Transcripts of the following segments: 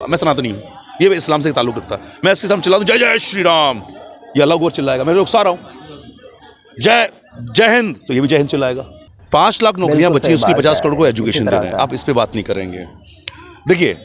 मैं सनातनी हूँ, ये इस्लाम से ताल्लुक रखता है। मैं इसके सामने चिल्ला दूँ जय जय श्री राम, ये अल्लाह अकबर चिल्लाएगा, मैं रुखसा रहा हूँ। जय जय हिंद, तो ये भी जय हिंद चिल्लाएगा। 5 लाख नौकरियां बची, उसकी 50 करोड़ को एजुकेशन दे रहे हैं, आप इस पे बात नहीं करेंगे। देखिए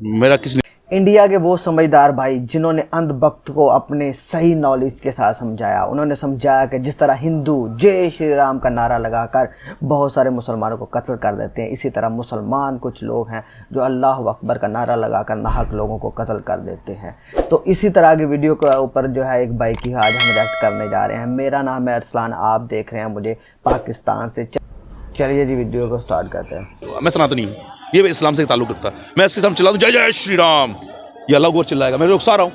मेरा किसी इंडिया के वो समझदार भाई जिन्होंने अंधभक्त को अपने सही नॉलेज के साथ समझाया। उन्होंने समझाया कि जिस तरह हिंदू जय श्री राम का नारा लगाकर बहुत सारे मुसलमानों को कत्ल कर देते हैं, इसी तरह मुसलमान कुछ लोग हैं जो अल्लाह अकबर का नारा लगाकर नाहक लोगों को कत्ल कर देते हैं। तो इसी तरह की वीडियो के ऊपर जो है एक भाई की आज हम रिएक्ट करने जा रहे हैं। मेरा नाम है अरसलान, आप देख रहे हैं मुझे पाकिस्तान से। चलिए जी वीडियो को स्टार्ट करते हैं। मैं सनातनी हूँ, ये इस्लाम से ताल्लुक रखता है। मैं इसके सामने चिल्ला दूँ जय जय श्री राम, ये अल्लाह अकबर चिल्लाएगा, मैं रुखसा रहा हूँ।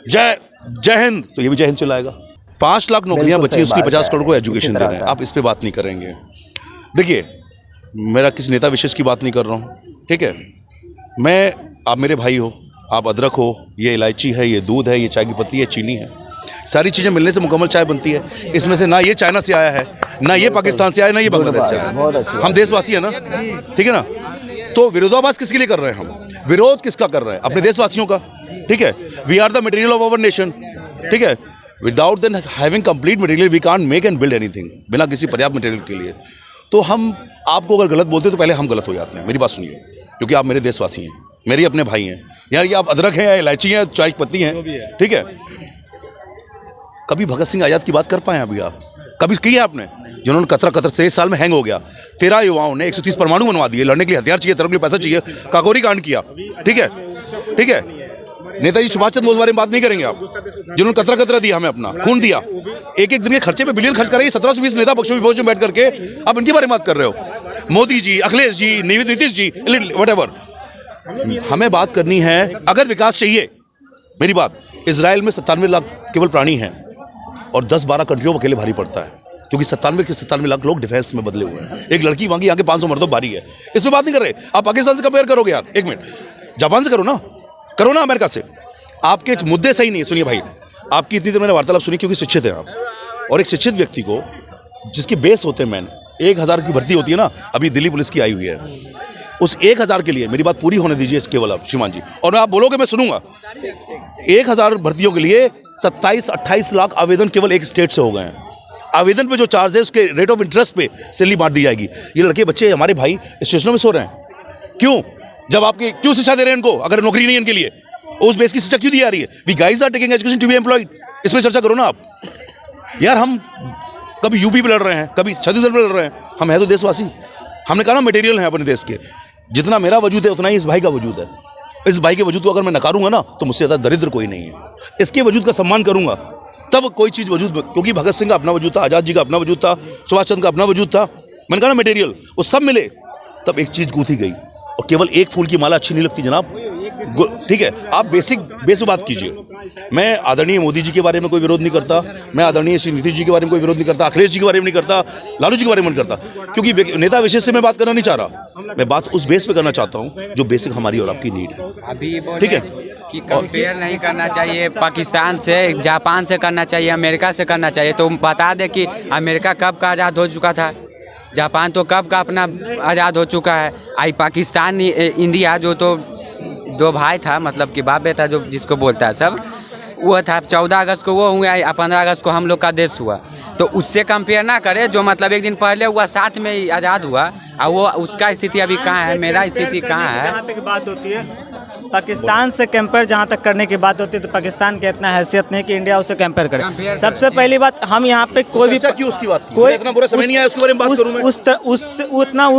जय जय हिंद, तो ये भी जय हिंद चिल्लाएगा। 5 लाख नौकरियां बची, उसकी 50 करोड़ को एजुकेशन दे रहे हैं, आप इस पे बात नहीं करेंगे। देखिए मेरा किसी नेता विशेष की बात नहीं कर रहा हूँ, ठीक है। आप मेरे भाई हो, आप अदरक हो, ये इलायची है, ये दूध है, ये चाय की पत्ती है, चीनी है, सारी चीज़ें मिलने से मुकम्मल चाय बनती है। इसमें से ना ये चाइना से आया है, ना ये पाकिस्तान से आया, ना ये बांग्लादेश से आया। हम देशवासी है ना, ठीक है ना। तो विरोधाभास किसके लिए कर रहे हैं हम? विरोध किसका कर रहे हैं? अपने देशवासियों का, ठीक है। We are the material of our nation, ठीक है। Without then having complete material we can't make and build anything, बिना किसी पर्याप्त मटेरियल के लिए। तो हम आपको अगर गलत बोलते हैं तो पहले हम गलत हो जाते हैं। मेरी बात सुनिए, क्योंकि आप मेरे देशवासी हैं, मेरे अपने भाई हैं। यार ये आप अदरक हैं या इलायची हैं, चाय की पत्ती हैं, ठीक है। कभी भगत सिंह आज़ाद की बात कर पाए अभी आप? कभी की है आपने? जिन्होंने कतरा 23 साल में हैंग हो गया, 13 युवाओं ने 130 परमाणु बनवा दिए, लड़ने के लिए हथियार चाहिए, तरफ के लिए पैसा चाहिए, काकोरी कांड किया, ठीक है, ठीक है। नेताजी सुभाष चंद्र बोस के बारे में बात नहीं करेंगे आप, जिन्होंने कतरा दिया, हमें अपना खून दिया, एक दिन के खर्चे पे बिलियन खर्च करेंगे। 1720 नेता पक्ष में बैठ करके आप इनके बारे में बात कर रहे हो। मोदी जी, अखिलेश जी, नीतीश जी, व्हाटएवर। हमें बात करनी है, अगर विकास चाहिए, मेरी बात, इजराइल में 97 लाख केवल प्राणी हैं और 10-12 कंट्रियों को अकेले भारी पड़ता है, क्योंकि 97 लाख लोग डिफेंस में बदले हुए हैं। एक लड़की वहाँ की, यहाँ के 500 मर्दों भारी है, इस पर बात नहीं कर रहे। आप पाकिस्तान से कंपेयर करोगे यार, एक मिनट, जापान से करो ना, अमेरिका से। आपके मुद्दे सही नहीं है। सुनिए भाई, आपकी इतनी देर मैंने वार्तालाप सुनी क्योंकि शिक्षित हैं आप, और एक शिक्षित व्यक्ति को जिसकी बेस होते हैं, मैन 1000 की भर्ती होती है ना, अभी दिल्ली पुलिस की आई हुई है, उस 1000 के लिए मेरी बात पूरी होने दीजिए केवल आप श्रीमान जी, और आप बोलोगे मैं सुनूंगा। 1000 भर्तियों के लिए 27-28 लाख आवेदन केवल एक स्टेट से हो गए हैं। आवेदन पे जो चार्ज है उसके रेट ऑफ इंटरेस्ट पे सैलरी बांट दी जाएगी। ये लड़के बच्चे हमारे भाई स्टेशनों में सो रहे हैं, क्यों? जब आपके क्यों शिक्षा दे रहे हैं इनको, अगर नौकरी नहीं है इनके लिए, उस बेस की शिक्षा क्यों दी जा रही है? We guys are taking education to be employed, इस पर चर्चा करो ना आप यार। हम कभी यूपी पे लड़ रहे हैं, कभी छत्तीसगढ़ पे लड़ रहे हैं, हम है तो देशवासी। हमने कहा ना मटेरियल है अपने देश के, जितना मेरा वजूद है उतना ही इस भाई का वजूद है। इस भाई के वजूद को अगर मैं नकारूंगा ना, तो मुझसे ज़्यादा दरिद्र कोई नहीं है। इसके वजूद का सम्मान करूंगा तब कोई चीज़ वजूद, क्योंकि भगत सिंह का अपना वजूद था, आज़ाद जी का अपना वजूद था, सुभाष चंद्र का अपना वजूद था। मैंने कहा ना मटेरियल, वो सब मिले तब एक चीज़ गूंथी गई। और केवल एक फूल की माला अच्छी नहीं लगती जनाब, ठीक है। आप बेसिक बात कीजिए। मैं आदरणीय मोदी जी के बारे में कोई विरोध नहीं करता, मैं आदरणीय श्री नीतीश जी के बारे में कोई विरोध नहीं करता, अखिलेश जी के बारे में नहीं करता, लालू जी के बारे में नहीं करता, क्योंकि नेता विशेष से मैं बात करना नहीं चाह रहा। मैं बात उस बेस पे करना चाहता हूँ जो बेसिक हमारी और आपकी नीड है। अभी ठीक है कि कंपेयर नहीं करना चाहिए पाकिस्तान से, जापान से करना चाहिए, अमेरिका से करना चाहिए। तो बता दें कि अमेरिका कब का आज़ाद हो चुका था, जापान तो कब का अपना आज़ाद हो चुका है। आई पाकिस्तान इंडिया जो तो 2 भाई था, मतलब कि बाप बेटा जो जिसको बोलता है सब, वो था 14 अगस्त को वो हुआ या 15 अगस्त को हम लोग का देश हुआ। तो उससे कंपेयर ना करें, जो मतलब एक दिन पहले हुआ, साथ में ही आज़ाद हुआ, और वो उसका स्थिति अभी कहाँ है, मेरा स्थिति कहाँ है। जहाँ तक बात होती है पाकिस्तान से कंपेयर जहाँ तक करने की बात होती है, तो पाकिस्तान के इतना हैसियत नहीं कि इंडिया उसे कंपेयर करे। सबसे पहली बात, हम यहाँ पे कोई भी क्यों उसकी बात, कोई इतना बुरा समय नहीं आया उसके बारे में बात करूं मैं।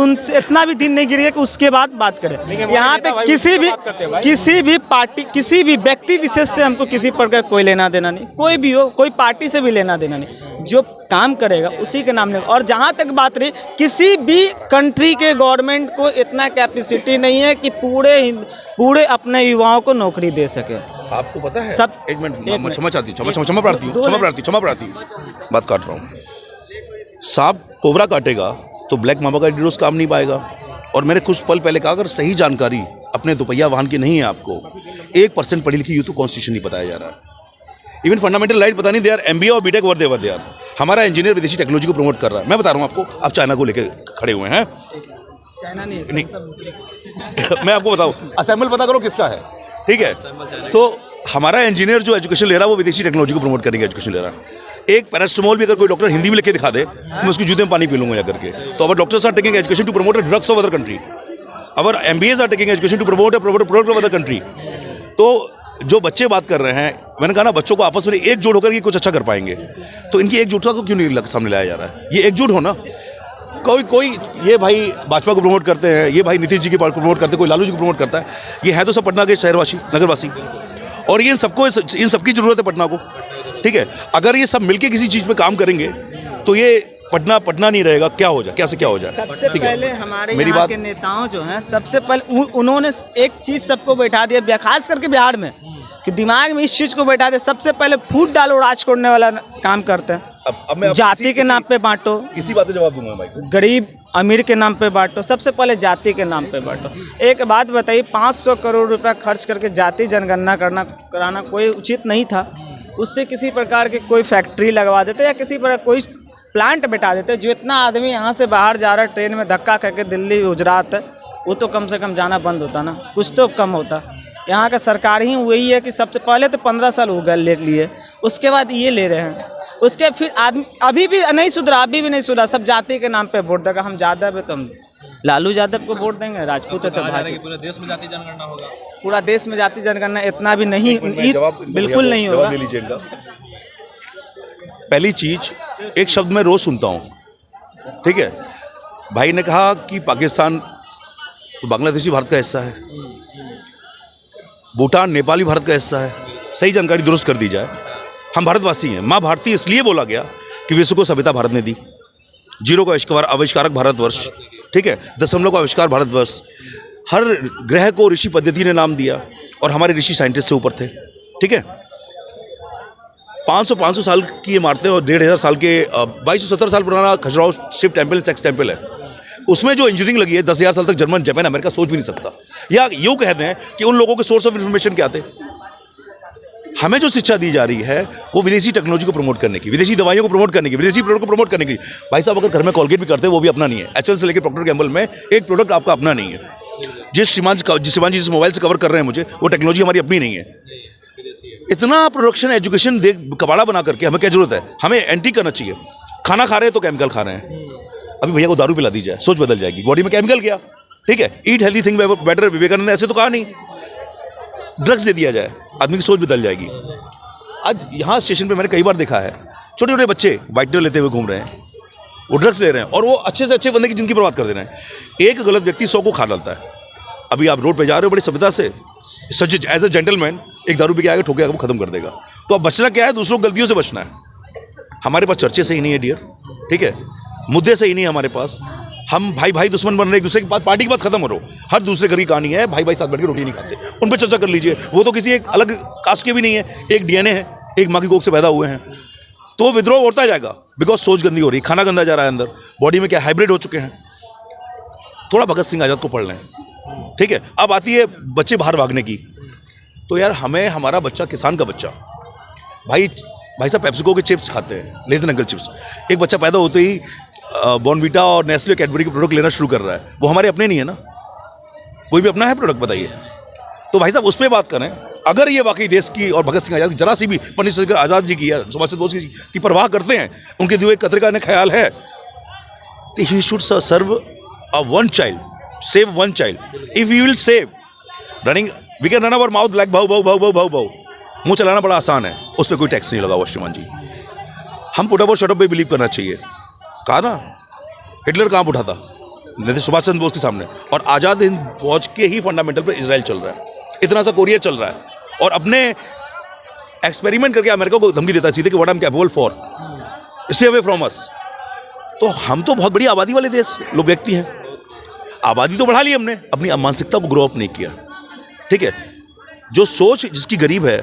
उनसे इतना भी दिन नहीं गिरेगा कि उसके बाद बात करें। यहाँ पे किसी भी पार्टी, किसी भी व्यक्ति विशेष से हमको किसी प्रकार कोई लेना देना नहीं, कोई भी हो, कोई पार्टी से भी लेना देना नहीं। जो काम करेगा उसी के नाम लेगा। और जहाँ तक बात रही, किसी भी कंट्री के गवर्नमेंट को इतना कैपेसिटी नहीं है कि पूरे अपने युवाओं को नौकरी दे सके। आपको पता है सब एक मिनट क्षमा प्रार्थी बात काट रहा हूँ। सांप कोबरा काटेगा तो ब्लैक मामा का डिडोस काम नहीं पाएगा। और मैंने कुछ पल पहले कहा, अगर सही जानकारी अपने दोपहिया वाहन की नहीं है, आपको 1% पढ़ी लिखी यूँ तो कॉन्स्टिट्यूशन नहीं बताया जा रहा है। इवन फंडामेंटल राइट पता नहीं, दे आर MBA और BTech वर हमारा इंजीनियर विदेशी टेक्नोलॉजी को प्रमोट कर रहा है। मैं बता रहा हूँ आपको, आप चाइना को लेकर खड़े हुए हैं। चाइना नहीं है, नहीं मैं आपको बताऊं, असेंबल पता करो किसका है, ठीक है। तो हमारा इंजीनियर जो एजुकेशन ले रहा है वो विदेशी टेक्नोलॉजी को प्रमोट करने की एजुकेशन ले रहा है। एक पैरास्टामोल भी अगर कोई डॉक्टर हिंदी में लिख के दिखा दे तो मैं उसकी जूते में पानी पी लूंगा जाकर के। तो our doctors are taking education to promote drugs of other country, our MBAs are taking education to promote product of other country. तो जो बच्चे बात कर रहे हैं, मैंने कहा ना बच्चों को आपस में एकजुट होकर के कुछ अच्छा कर पाएंगे, तो इनकी एकजुटता को क्यों नहीं सामने लाया जा रहा है? ये एकजुट हो ना, कोई ये भाई भाजपा को प्रमोट करते हैं, ये भाई नीतीश जी की पार्टी को प्रमोट करते हैं, कोई लालू जी को प्रमोट करता है, ये है तो सब पटना के शहरवासी नगरवासी, और ये सबको इन सबकी जरूरत है पटना को, ठीक है। अगर ये सब मिलके किसी चीज़ पे काम करेंगे तो ये पटना नहीं रहेगा, क्या हो जाए, कैसे क्या हो जाए। सबसे पहले हमारे मेरी यहाँ बात के नेताओं जो हैं, सबसे पहले उन्होंने एक चीज़ सबको बैठा दिया, खास करके बिहार में, कि दिमाग में इस चीज़ को बैठा दिया, सबसे पहले फूट डालो राज छोड़ने वाला काम करते हैं। अब मैं जाति के नाम पे बांटो, इसी बात का जवाब दूंगा भाई। गरीब अमीर के नाम पे बांटो, सबसे पहले जाति के नाम पे बांटो। एक बात बताइए, 500 करोड़ रुपया खर्च करके जाति जनगणना कराना कोई उचित नहीं था। उससे किसी प्रकार की कोई फैक्ट्री लगवा देते या किसी प्रकार कोई प्लांट बैठा देते, जो इतना आदमी यहाँ से बाहर जा रहा है ट्रेन में धक्का करके दिल्ली गुजरात, वो तो कम से कम जाना बंद होता ना, कुछ तो कम होता। यहाँ का सरकार ही वही है कि सबसे पहले तो 15 साल हो गए ले लिए, उसके बाद ये ले रहे हैं, उसके फिर आदमी अभी भी नहीं सुधरा, अभी भी नहीं सुधरा, सब जाति के नाम पे वोट देगा। हम यादव है तो हम लालू यादव को वोट देंगे, राजपूत है तो भाजपा। पूरे देश में जाति जनगणना होगा, पूरा देश में जाति जनगणना इतना भी नहीं, बिल्कुल नहीं होगा। पहली चीज, एक शब्द मैं रोज सुनता हूँ, ठीक है, भाई ने कहा कि पाकिस्तान तो बांग्लादेशी भारत का हिस्सा है, भूटान नेपाली भारत का हिस्सा है। सही जानकारी दुरुस्त कर दी जाए, हम भारतवासी हैं। माँ भारती इसलिए बोला गया कि विश्व को सभ्यता भारत ने दी, जीरो का आविष्कारक भारतवर्ष, ठीक है, दशमलव का आविष्कार भारतवर्ष, हर ग्रह को ऋषि पद्धति ने नाम दिया और हमारे ऋषि साइंटिस्ट से ऊपर थे, ठीक है। 500 साल की इमारतें और 1500 साल के 2270 साल पुराना Khajuraho Shiv temple sex temple है, उसमें जो इंजीनियरिंग लगी है 10,000 साल तक जर्मन जापान अमेरिका सोच भी नहीं सकता। या यूँ कहते हैं कि उन लोगों के सोर्स ऑफ इंफॉर्मेशन क्या थे। हमें जो शिक्षा दी जा रही है वो विदेशी टेक्नोलॉजी को प्रमोट करने की, विदेशी दवाइयों को प्रमोट करने की, विदेशी प्रोडक्ट को प्रमोट करने की। भाई साहब, अगर घर में कॉलगेट भी करते हैं वो भी अपना नहीं है। HL से लेकर प्रॉक्टर गैम्बल में एक प्रोडक्ट आपका अपना नहीं है। जिस श्रीमान जी जिस मोबाइल से कवर कर रहे हैं मुझे, वो टेक्नोलॉजी हमारी अपनी नहीं है। इतना प्रोडक्शन एजुकेशन देख कबाड़ा बना करके हमें क्या जरूरत है? हमें एंटी करना चाहिए। खाना खा रहे हैं तो केमिकल खा रहे हैं। अभी भैया को दारू पिला दी जाए, सोच बदल जाएगी। बॉडी में केमिकल गया, ठीक है। Eat healthy think better, Vivekananda ने ऐसे तो कहा नहीं। ड्रग्स दे दिया जाए, आदमी की सोच बदल जाएगी। आज यहाँ स्टेशन पे मैंने कई बार देखा है, छोटे छोटे बच्चे वाइटनर लेते हुए घूम रहे हैं, वो ड्रग्स ले रहे हैं और वो अच्छे से अच्छे बंदे की जिंदगी बर्बाद कर दे रहे हैं। एक गलत व्यक्ति 100 को खा डालता है। अभी आप रोड पे जा रहे हो बड़ी सभ्यता से, सच एज ए जेंटलमैन, एक दारू पी के आगे ठोकेगा वो खत्म कर देगा। तो अब बचना क्या है? दूसरों की गलतियों से बचना है। हमारे पास चर्चे सही नहीं है डियर, ठीक है, मुद्दे सही नहीं है हमारे पास। हम भाई भाई दुश्मन बन रहे हैं एक दूसरे के पास। पार्टी की बात खत्म हो रहा, हर दूसरे घर की कहानी है, भाई भाई साथ बैठ के रोटी नहीं खाते, उन पर चर्चा कर लीजिए। वो तो किसी एक अलग कास्ट के भी नहीं है, एक DNA है, एक माँ की कोख से पैदा हुए हैं। तो वो विद्रोह होता जाएगा, बिकॉज सोच गंदी हो रही, खाना गंदा जा रहा है अंदर, बॉडी में क्या हाइब्रिड हो चुके हैं। थोड़ा भगत सिंह आजाद को पढ़ लें, ठीक है। अब आती है बच्चे बाहर भागने की, तो यार हमें, हमारा बच्चा, किसान का बच्चा, भाई साहब पेप्सिको के चिप्स खाते हैं, लेजन अंकल चिप्स। एक बच्चा पैदा होते ही बॉर्नवीटा और नेस्ले कैडबरी के प्रोडक्ट लेना शुरू कर रहा है। वो हमारे अपने नहीं है ना, कोई भी अपना है प्रोडक्ट बताइए। तो भाई साहब उस पर बात करें। अगर ये वाकई देश की और भगत सिंह आजाद की जरा सी भी, पंडित चंद्रशेखर आजाद जी की या सुभाष चंद्र बोस की परवाह करते हैं, उनके दिए कतरे का ख्याल है, तो he should serve a one child, save one child. If you will save, running we can run our mouth like भाऊ भाऊ भाऊ भाऊ भाऊ भाऊ। मुंह चलाना बड़ा आसान है, उस पर कोई टैक्स नहीं लगा हुआ श्रीमान जी। हम पुट अप और शट अप पे बिलीव करना चाहिए। कहा ना, हिटलर कहाँ उठा था? नहीं, सुभाष चंद्र बोस के सामने। और आज़ाद हिंद फौज के ही फंडामेंटल पर इजराइल चल रहा है, इतना सा कोरिया चल रहा है, और अपने एक्सपेरिमेंट करके अमेरिका को धमकी देता है सीधे कि what I am capable for, stay away from us. तो हम तो बहुत बड़ी आबादी वाले देश लोग व्यक्ति हैं। आबादी तो बढ़ा ली हमने, अपनी मानसिकता को ग्रो अप नहीं किया, ठीक है। जो सोच जिसकी गरीब है,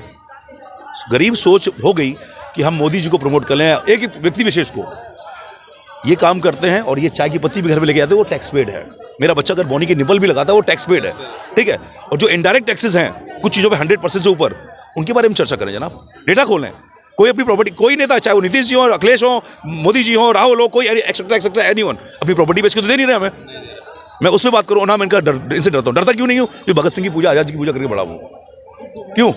गरीब सोच हो गई कि हम मोदी जी को प्रमोट कर लें, एक व्यक्ति विशेष को, ये काम करते हैं। और ये चाय की पत्ती भी घर में लेके आते हैं, वो टैक्स पेड है। मेरा बच्चा अगर बोनी की निपल भी लगाता है, वो टैक्स पेड है, ठीक है। और जो इनडायरेक्ट टैक्सेस हैं कुछ चीज़ों पे 100% से ऊपर, उनके बारे में चर्चा करें जनाब। डेटा खोलें। कोई अपनी प्रॉपर्टी, कोई नेता, चाहे वो नीतीश जी हो, अखिलेश हो, मोदी जी हो, राहुल हो, कोई एक्सेट्रा एक्सेट्रा, एनीवन, अपनी प्रॉपर्टी बेच के तो दे नहीं रहे हमें। मैं उस पर बात करूँ ना, मैं इनका इनसे डरता हूँ। डरता क्यों नहीं हूँ? कि भगत सिंह की पूजा, आजाद जी की पूजा करके बड़ा हूँ। क्यों?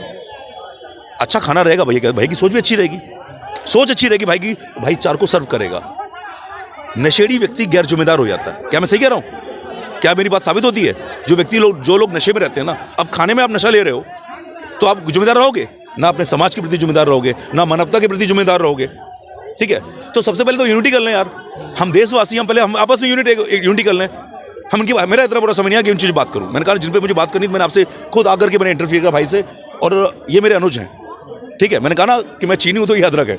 अच्छा खाना रहेगा भैया, भाई की सोच भी अच्छी रहेगी, सोच अच्छी रहेगी भाई की, भाई चार को सर्व करेगा। नशेड़ी व्यक्ति गैर जिम्मेदार हो जाता है। क्या मैं सही कह रहा हूँ? क्या मेरी बात साबित होती है? जो लोग नशे में रहते हैं ना, अब खाने में आप नशा ले रहे हो तो आप जिम्मेदार रहोगे ना, अपने समाज के प्रति जिम्मेदार रहोगे ना, मानवता के प्रति जिम्मेदार रहोगे। ठीक है, तो सबसे पहले तो यूनिटी कर लें यार, हम देशवासी, हम पहले हम आपस में यूनिटी कर लें। हम इनकी मेरा इतना बड़ा समझ नहीं है कि उन चीज़ बात करूं। मैंने कहा जिन पे मुझे बात करनी थी मैंने आपसे खुद आकर के मैंने इंटरफियर किया भाई से, और ये मेरे अनुज हैं। ठीक है, मैंने कहा ना कि मैं चीनी हूं तो याद रखें,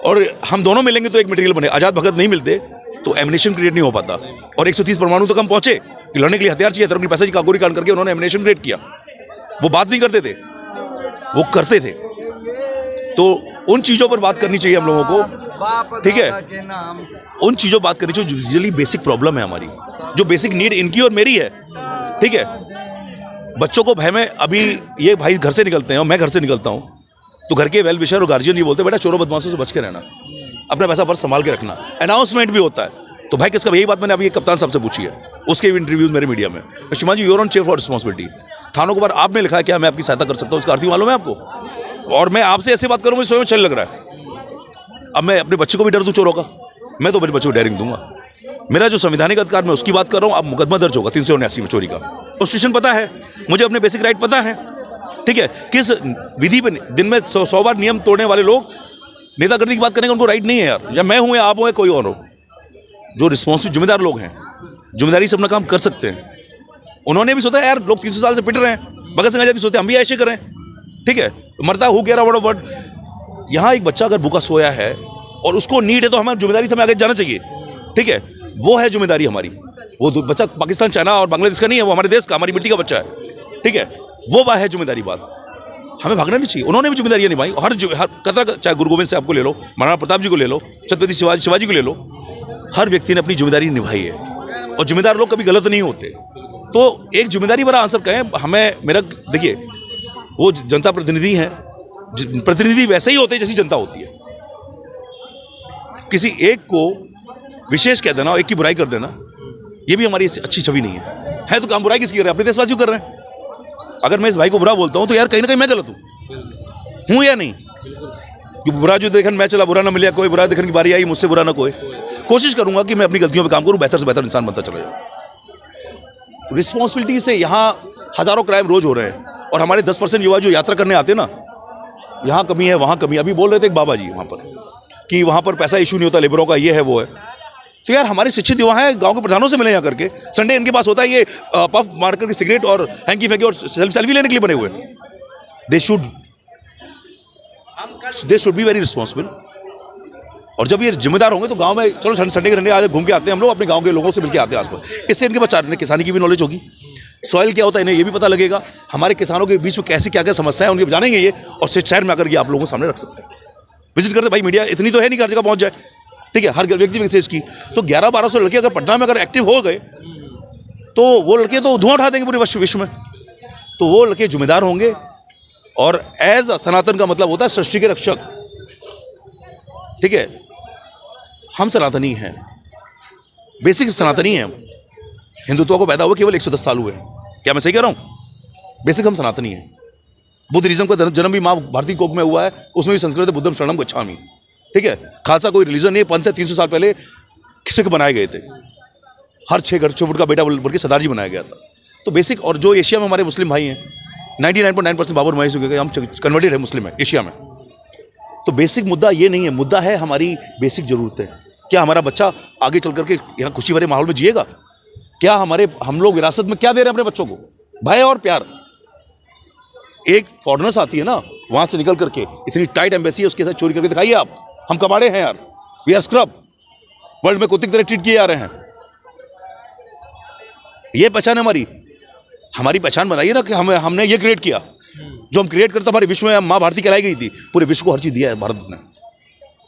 और हम दोनों मिलेंगे तो एक मटेरियल बने। आजाद भगत नहीं मिलते तो एमिनेशन क्रिएट नहीं हो पाता, और 130 परमाणु तक हम पहुंचे कि लड़ने के लिए हथियार चाहिए, तरफ पैसे की कागोरी कांड करके उन्होंने एमिनेशन क्रिएट किया। वो बात नहीं करते थे, वो करते थे। तो उन चीज़ों पर बात करनी चाहिए हम लोगों को। ठीक है, उन चीज़ों पर बात करनी चाहिए जो रियली बेसिक प्रॉब्लम है हमारी, जो बेसिक नीड इनकी और मेरी है। ठीक है, बच्चों को भय में, अभी ये भाई घर से निकलते हैं और मैं घर से निकलता हूँ तो घर के वेल विशर और गार्जियन ये बोलते हैं बेटा चोरों बदमाशों से बच के रहना, अपना पैसा पर्स संभाल के रखना। अनाउंसमेंट भी होता है तो भाई किसका? यही बात मैंने अभी कप्तान साहब से पूछी है, उसके भी इंटरव्यूज मेरे मीडिया में। श्रीमान जी, you're on chair for responsibility. थानों के बारे आपने लिखा है क्या मैं आपकी सहायता कर सकता हूँ? इसका अर्थ ही मालूम है आपको? और मैं आपसे ऐसे बात करूँ मुझे स्वयं चल लग रहा है। अब मैं अपने बच्चे को भी डर दूँ चोरों का? मैं तो मेरे बच्चे को डेयरिंग दूंगा। मेरा जो संवैधानिक अधिकार मैं उसकी बात कर रहा हूँ। अब मुकदमा दर्ज होगा 379 में चोरी का, कॉन्स्टिट्यूशन पता है मुझे, अपने बेसिक राइट पता है। ठीक है, किस विधि पे दिन में 100 बार नियम तोड़ने वाले लोग नेतागिरी की बात करने का उनको राइट नहीं है यार। या मैं हूं या आप हो या कोई और हो, जो रिस्पॉन्सिबल जिम्मेदार लोग हैं, जिम्मेदारी से अपना काम कर सकते हैं। उन्होंने भी सोचा यार लोग 300 साल से पिट रहे हैं, भगत सिंह आजाद भी सोचते हम भी ऐसे करें। ठीक है, मरता हु कह रहा वर्ड। यहाँ एक बच्चा अगर भूखा सोया है और उसको नीड है तो हमारी जिम्मेदारी से हमें आगे जाना चाहिए। ठीक है, वो है जिम्मेदारी हमारी। वो बच्चा पाकिस्तान, चाइना और बांग्लादेश का नहीं है, वो हमारे देश का, हमारी मिट्टी का बच्चा है। ठीक है, वो बात है जिम्मेदारी। बात हमें भागना नहीं चाहिए। उन्होंने भी जिम्मेदारियां निभाई हर कतरा, चाहे गुरु गोविंद से आपको ले लो, महाराणा प्रताप जी को ले लो, छत्रपति शिवाजी को ले लो, हर व्यक्ति ने अपनी जिम्मेदारी निभाई है और जिम्मेदार लोग कभी गलत नहीं होते। तो एक जिम्मेदारी भरा आंसर कहें हमें। मेरा देखिए, वो जनता प्रतिनिधि हैं, प्रतिनिधि वैसे ही होते हैं जैसी जनता होती है। किसी एक को विशेष कह देना और एक की बुराई कर देना, ये भी हमारी अच्छी छवि नहीं है। तो काम बुराई किसकी कर रहे हैं? अपने देशवासियों कर रहे हैं। अगर मैं इस भाई को बुरा बोलता हूं तो यार कहीं ना कहीं मैं गलत हूं या नहीं? कि बुरा जो देखन मैं चला, बुरा ना मिले, कोई बुरा देखने की बारी आई, मुझसे बुरा ना कोई। कोशिश करूंगा कि मैं अपनी गलतियों पे काम करूं, बेहतर से बेहतर इंसान बनता चला जाऊं। रिस्पॉन्सिबिलिटी से यहाँ हजारों क्राइम रोज हो रहे हैं, और हमारे 10% युवा जो यात्रा करने आते हैं ना, यहाँ कमी है वहाँ कमी। अभी बोल रहे थे एक बाबा जी वहाँ पर कि वहाँ पर पैसा इशू नहीं होता लेबरों का, ये है वो है। तो यार हमारे शिक्षित युवा हैं, गांव के प्रधानों से मिले यहाँ करके। संडे इनके पास होता है ये पफ मार करके सिगरेट और हैंकी फेंके और सेल्फी लेने के लिए बने हुए। They should be very responsible. और जब ये जिम्मेदार होंगे तो गांव में चलो संडे के रहने आज घूम के आते हैं हम लोग, अपने गांव के लोगों से मिलकर आते हैं आसपास। इससे इनके पास किसानी की भी नॉलेज होगी, सॉइल क्या होता है इन्हें ये भी पता लगेगा, हमारे किसानों के बीच में कैसी क्या क्या समस्याएं उनके जानेंगे ये, और शहर में आकर के आप लोगों के सामने रख सकते हैं। विजिट करते भाई, मीडिया इतनी तो है नहीं कि हर जगह पहुंच जाए। ठीक है, हर व्यक्ति मैसेज की तो 1100-1200 लड़के अगर पटना में अगर एक्टिव हो गए तो वो लड़के तो धुआं उठा देंगे पूरे विश्व में। तो वो लड़के जिम्मेदार होंगे। और एज सनातन का मतलब होता है सृष्टि के रक्षक। ठीक है, हम सनातनी हैं, बेसिक सनातनी हैं। हिंदुत्व को पैदा हुए केवल 110 साल हुए हैं। क्या मैं सही कह रहा हूं? बेसिक हम सनातनी हैं। बुद्धिज्म का जन्म भी माँ भारती कोक में हुआ है, उसमें भी संस्कृत बुद्धम शरणम गच्छामि। ठीक है, खालसा कोई रिलीजन नहीं, पंथ 300 साल पहले सिख बनाए गए थे। हर 6 फुट का बेटा बोल के सरदार जी बनाया गया था। तो बेसिक, और जो एशिया में हमारे मुस्लिम भाई हैं 99.9% बाबर महेश हो गए, हम कन्वर्टेड है मुस्लिम है एशिया में। तो बेसिक मुद्दा ये नहीं है, मुद्दा है हमारी बेसिक जरूरतें। क्या हमारा बच्चा आगे चल करके यहाँ खुशी भरे माहौल में जिएगा? क्या हम लोग विरासत में क्या दे रहे हैं अपने बच्चों को? भय और प्यार। एक फॉरेनर्स आती है ना वहां से निकल करके, इतनी टाइट एम्बेसी है, उसके साथ चोरी करके दिखाइए आप। हम कबाड़े हैं यार, वी आर स्क्रब, वर्ल्ड में कुत्ते की तरह ट्रीट किए जा रहे हैं। ये पहचान हमारी पहचान बनाइए ना कि हमने ये क्रिएट किया। जो हम क्रिएट करते हमारे विश्व में माँ भारती कहलाई गई थी, पूरे विश्व को हर चीज दिया है भारत ने।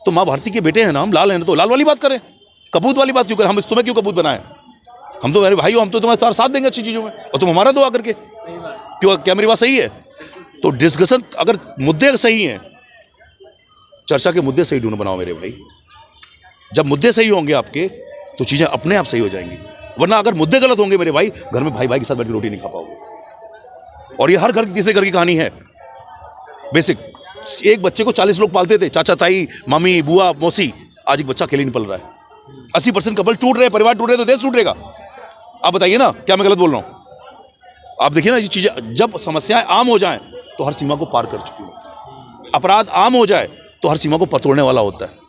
तो माँ भारती के बेटे हैं ना हम, लाल हैं ना, तो लाल वाली बात करें, कपूत वाली बात क्यों करें? हम तुम्हें क्यों कपूत बनाए? हम तो मेरे भाई हो, हम तो तुम्हारे साथ देंगे अच्छी चीजों में, और तुम हमारा दो आकर के। क्यों? क्या मेरी बात सही है? तो डिस्कशन, अगर मुद्दे सही हैं, चर्चा के मुद्दे सही ढूंढ बनाओ मेरे भाई। जब मुद्दे सही होंगे आपके तो चीजें अपने आप सही हो जाएंगी। वरना अगर मुद्दे गलत होंगे मेरे भाई, घर में भाई भाई के साथ बैठ के रोटी नहीं खा पाओगे। और ये हर घर की तीसरे घर की कहानी है। बेसिक, एक बच्चे को 40 लोग पालते थे, चाचा ताई मामी बुआ मौसी, आज एक बच्चा अकेले नहीं पल रहा है। 80% कपल टूट रहे, परिवार टूट रहे, तो देश टूटेगा। आप बताइए ना, क्या मैं गलत बोल रहा हूं? आप देखिए ना, ये चीजें जब समस्याएं आम हो जाएं तो हर सीमा को पार कर चुकी है। अपराध आम हो जाए तो हर सीमा को पतोड़ने वाला होता है।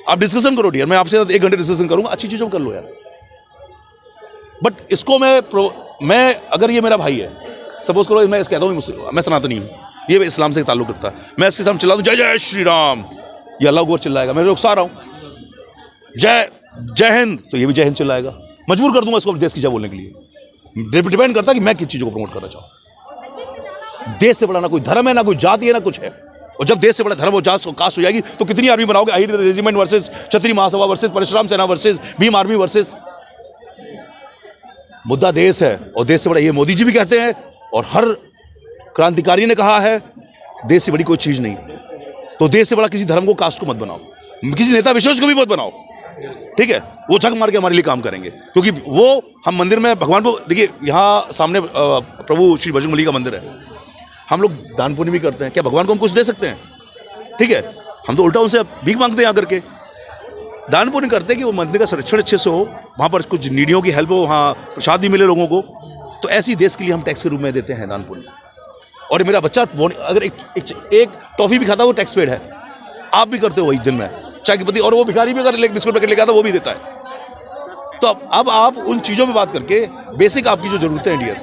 आप डिस्कशन करो डियर, मैं आपसे 1 घंटे डिस्कशन करूंगा, अच्छी चीजों कर लो यार। बट इसको मैं अगर ये मेरा भाई है, सपोज करो मैं कहता हूँ मैं सनातनी हूँ, ये इस्लाम से ताल्लुक रखता है, मैं इसके सामने चिल्ला दूं जय जय श्री राम, ये अल्लाह को चिल्लाएगा, मैं रुखसा रहा हूँ जय हिंद, तो ये भी जय हिंद चिल्लाएगा। मजबूर कर दूंगा इसको देश की जय बोलने के लिए। डिपेंड करता है कि मैं किस चीजों को प्रमोट करना चाहूँ। देश से बड़ा ना कोई धर्म है, ना कोई जाति है, ना कुछ है। और जब देश से बड़ा धर्म और जात कास्ट हो जाएगी तो कितनी आर्मी बनाओगे? आहिर रेजिमेंट वर्सेस क्षत्रिय महासभा वर्सेस परशुराम सेना वर्सेस भीम आर्मी वर्सेस। मुद्दा देश है, और देश से बड़ा, ये मोदी जी भी कहते हैं और हर क्रांतिकारी ने कहा है, देश से बड़ी कोई चीज नहीं। तो देश से बड़ा किसी धर्म को, कास्ट को मत बनाओ, किसी नेता विशेष को भी मत बनाओ, ठीक है? वो झक मार के हमारे लिए काम करेंगे, क्योंकि वो हम मंदिर में भगवान को देखिए, यहाँ सामने प्रभु श्री बजरंगबली का मंदिर है, हम लोग दान पुण्य भी करते हैं, क्या भगवान को हम कुछ दे सकते हैं? ठीक है, हम तो उल्टा उनसे भीख मांगते हैं आकर के। दान पुण्य करते हैं कि वो मंदिर का संरक्षण अच्छे से हो, वहाँ पर कुछ नीडियों की हेल्प हो, वहाँ प्रसाद भी मिले लोगों को। तो ऐसी देश के लिए हम टैक्स के रूप में देते हैं दान पुण्य। और मेरा बच्चा अगर एक टॉफी भी खाता है वो टैक्स पेड है, आप भी करते हो वही दिन में, चाय के प्रति। और वो भिखारी भी अगर बिस्कुट पैकेट लेकर आता वो भी देता है। तो अब आप उन चीज़ों पे बात करके, बेसिक आपकी जो ज़रूरतें हैं डियर,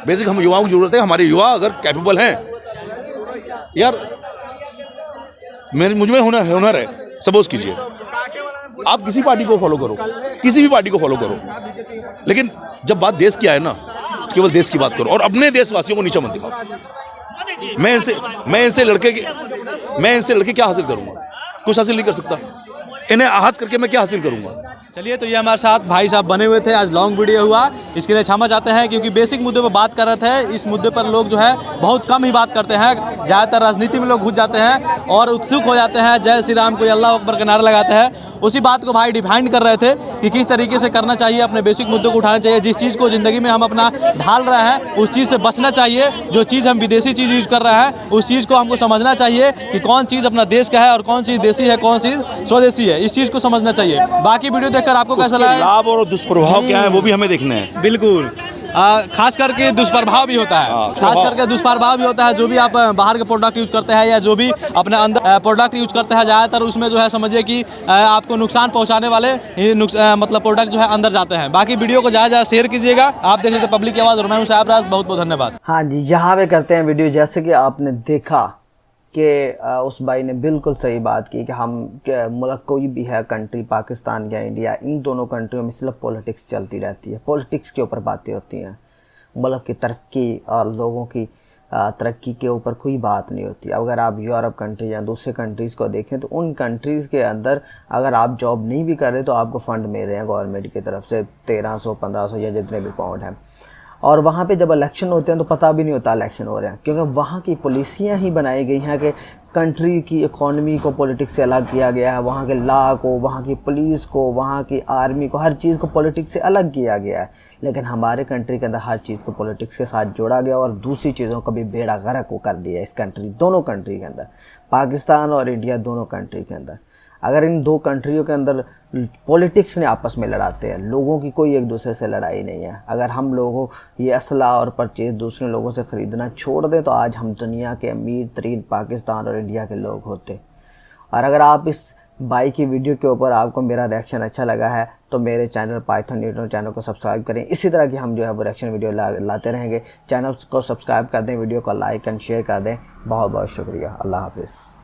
बेसिक हम युवाओं की ज़रूरत है। हमारे युवा अगर कैपेबल हैं यार, मुझ में हुनर है। सपोज कीजिए आप किसी पार्टी को फॉलो करो, किसी भी पार्टी को फॉलो करो, लेकिन जब बात देश की आए ना, केवल देश की बात करो और अपने देशवासियों को नीचा मत दिखाओ। मैं इनसे लड़के क्या हासिल करूंगा? कुछ हासिल नहीं कर सकता। इन्हें आहत करके मैं क्या हासिल करूंगा? चलिए, तो ये हमारे साथ भाई साहब बने हुए थे। आज लॉन्ग वीडियो हुआ, इसके लिए क्षमा चाहते हैं, क्योंकि बेसिक मुद्दे पर बात कर रहे थे। इस मुद्दे पर लोग जो है बहुत कम ही बात करते हैं, ज़्यादातर राजनीति में लोग घुस जाते हैं और उत्सुक हो जाते हैं, जय श्री राम को अल्लाह अकबर का नारा लगाते हैं। उसी बात को भाई डिफाइन कर रहे थे कि किस तरीके से करना चाहिए, अपने बेसिक मुद्दों को उठाना चाहिए। जिस चीज़ को ज़िंदगी में हम अपना ढाल रहे हैं उस चीज़ से बचना चाहिए। जो चीज़ हम विदेशी चीज़ यूज़ कर रहे हैं उस चीज़ को हमको समझना चाहिए कि कौन चीज़ अपना देश का है और कौन चीज़ देसी है, कौन चीज़ स्वदेशी है। इस चीज़ को समझना चाहिए। बाकी वीडियो देखकर आपको कैसा लगा? लाभ और दुष्प्रभाव क्या है वो भी हमें देखना है। बिल्कुल, खास करके दुष्प्रभाव भी होता है, खास करके दुष्प्रभाव भी होता है। जो भी आप बाहर के प्रोडक्ट यूज करते हैं या जो भी अपने अंदर प्रोडक्ट यूज करते हैं, ज़्यादातर उसमें जो है समझिए कि आपको नुकसान पहुंचाने वाले मतलब प्रोडक्ट जो है अंदर जाते हैं। बाकी वीडियो को ज़्यादा शेयर कीजिएगा। आप देख रहे थे पब्लिक की आवाज़ और मैं हूं साहब राज। बहुत बहुत धन्यवाद। हाँ जी, यहाँ पे करते हैं वीडियो। जैसे कि आपने देखा कि उस भाई ने बिल्कुल सही बात की कि हम मुल्क कोई भी है, कंट्री पाकिस्तान या इंडिया, इन दोनों कंट्रियों में सिर्फ पॉलिटिक्स चलती रहती है। पॉलिटिक्स के ऊपर बातें होती हैं, मुल्क की तरक्की और लोगों की तरक्की के ऊपर कोई बात नहीं होती। अगर आप यूरोप कंट्री या दूसरे कंट्रीज़ को देखें तो उन कंट्रीज़ के अंदर अगर आप जॉब नहीं भी कर रहे तो आपको फ़ंड मिल रहे हैं गवर्नमेंट की तरफ से 1300 1500 या जितने भी पाउंड हैं। और वहाँ पे जब इलेक्शन होते हैं तो पता भी नहीं होता इलेक्शन हो रहे हैं, क्योंकि वहाँ की पॉलिसियाँ ही बनाई गई हैं कि कंट्री की इकॉनमी को पॉलिटिक्स से अलग किया गया है। वहाँ के लॉ को, वहाँ की पुलिस को, वहाँ की आर्मी को, हर चीज़ को पॉलिटिक्स से अलग किया गया है। लेकिन हमारे कंट्री के अंदर हर चीज़ को पॉलिटिक्स के साथ जोड़ा गया और दूसरी चीज़ों को भी बेड़ा गर्क को कर दिया इस कंट्री, दोनों कंट्री के अंदर, पाकिस्तान और इंडिया दोनों कंट्री के अंदर। अगर इन दो कंट्रियों के अंदर पॉलिटिक्स ने आपस में लड़ाते हैं, लोगों की कोई एक दूसरे से लड़ाई नहीं है। अगर हम लोगों ये असला और परचेज दूसरे लोगों से ख़रीदना छोड़ दें तो आज हम दुनिया के अमीर तरीन पाकिस्तान और इंडिया के लोग होते। और अगर आप इस भाई की वीडियो के ऊपर आपको मेरा रिएक्शन अच्छा लगा है तो मेरे चैनल पाइथन न्यूटन चैनल को सब्सक्राइब करें। इसी तरह की हम जो है वो रिएक्शन वीडियो लाते रहेंगे। चैनल को सब्सक्राइब कर दें, वीडियो को लाइक एंड शेयर कर दें। बहुत बहुत शुक्रिया। अल्लाह हाफिज़।